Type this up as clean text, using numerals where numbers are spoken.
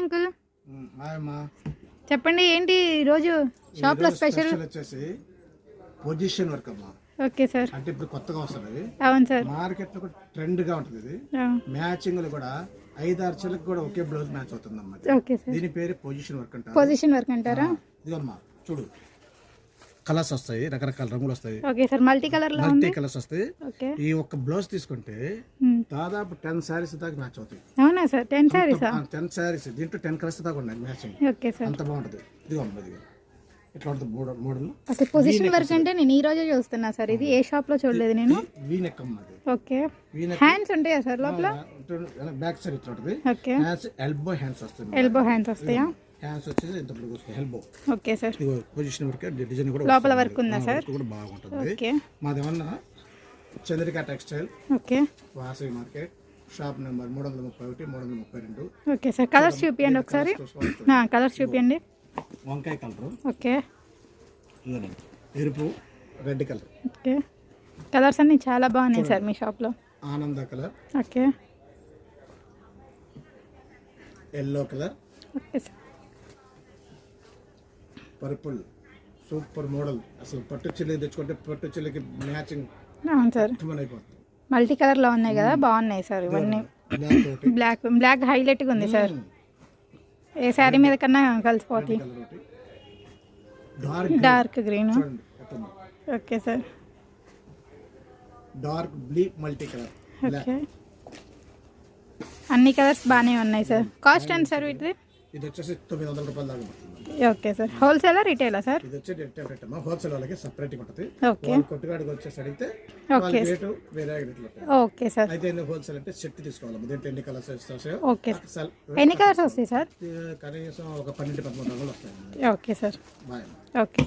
Uncle. Hi అమ్మా. చెప్పండి ఏంటి ఈరోజు షాప్లో స్పెషల్? వచ్చేసి పొజిషన్ వర్క్ అమ్మా. Okay sir. అంటే ఇప్పుడు కొత్తగా వస్తుంది. అవును సార్. మార్కెట్లో కూడా ట్రెండ్గా ఉంటుంది ఇది. మ్యాచింగ్లు కూడా 5-6 చీలకు కూడా ఒకే బ్లౌజ్ మ్యాచ్ అవుతుంది అమ్మా. Okay sir. దీని పేరు పొజిషన్ వర్క్ అంటారు. పొజిషన్ వర్క్ అంటారా? ఇదమ్మా చూడు, కలర్స్ వస్తాయి, రకరకాల రంగులు వస్తాయి. Okay sir. మల్టీ కలర్ లో మల్టీ కలర్స్ వస్తాయి. ఓకే. ఈ ఒక్క బ్లౌజ్ తీసుకుంటే దాదాపు 10 సారీస్ దాకా మ్యాచ్ అవుతాయి. అవునా సార్? 10 సారీస్? 10 సారీస్ దీంట్లో 10 కలర్స్ దాకా ఉన్నాయి మ్యాచింగ్. Okay sir. అంత బాగుంటుంది. ఇదిగో అమ్మా, ఇదిగో ఇట్లా ఉంటుంది మోడల్. అసలు పొజిషన్ వర్క్ అంటే నేను ఈ రోజే చూస్తున్నా సార్. ఇది ఏ షాప్ లో చూడలేదు నేను. వీ నెక్ అమ్మా. ఓకే. హ్యాండ్స్ ఉంటాయా సార్ లోపల? బ్యాక్ సైడ్ ఇట్లా ఉంటుంది. ఓకే. హ్యాండ్స్ ఎల్బో హ్యాండ్స్ వస్తాయి. ఎల్బో హ్యాండ్స్ వస్తాయా? హ్యాండ్స్ వచ్చేసి ఇంత పొడుగు వస్తాయి, ఎల్బో. Okay sir. ఇదిగో పొజిషన్ వర్క్, డిజైన్ కూడా లోపల వర్క్ ఉందా సార్? కూడా బాగుంటుంది. ఓకే. మాదేమన్నా Chandrika textile, okay, Vasavi market, shop number 331, 332. Okay sir. Colours చూపియండి ఒకసారి. కలర్స్ చూపియండి. వంకాయ కలర్. ఓకే. ఎరుపు, రెడ్ కలర్. ఓకే. కలర్స్ అన్ని చాలా బాగున్నాయి సార్ మీ షాప్లో. ఆనంద colour. Okay. Yellow colour. Okay sir. Purple, super model. అసలు పట్టు చిల్లి తెచ్చుకుంటే పట్టు చిల్లికి మ్యాచింగ్. అవును సార్. అయిపోతుంది. మల్టీ కలర్ లో ఉన్నాయి కదా, బాగున్నాయి సార్ ఇవన్నీ. బ్లాక్ హైలైట్ గా ఉంది సార్. ఏ శారీ మీద కన్నా కలిసిపోతాయి. Dark green. Okay sir. Dark blue multi colour. Okay. అన్ని కలర్స్ బాగానే ఉన్నాయి సార్. కాస్ట్ ఎంత సార్ వీటిది? ఇది వచ్చేసి 900 రూపాయల దాకా పడుతుంది. Okay sir. హోల్సేలా రిటైలా సార్? ఇది వచ్చి రిటైల్ అమ్మా. హోల్సేల్ వాళ్ళకి సెపరేట్ గా ఉంటుంది. ఓకే. కొట్టుగాడికి వచ్చేసి అడిగితే ఓకే రేటు వేరే రేట్లు. Okay sir. అయితే హోల్సేల్ అంటే సెట్ తీసుకోవాలి. దీంట్లో ఎన్ని కలర్స్ వస్తాయో. ఓకే. ఎన్ని కలర్స్ వస్తాయి సార్? కనీసం ఒక 12-13 రంగులు వస్తాయి. Okay sir. బాయ్. ఓకే.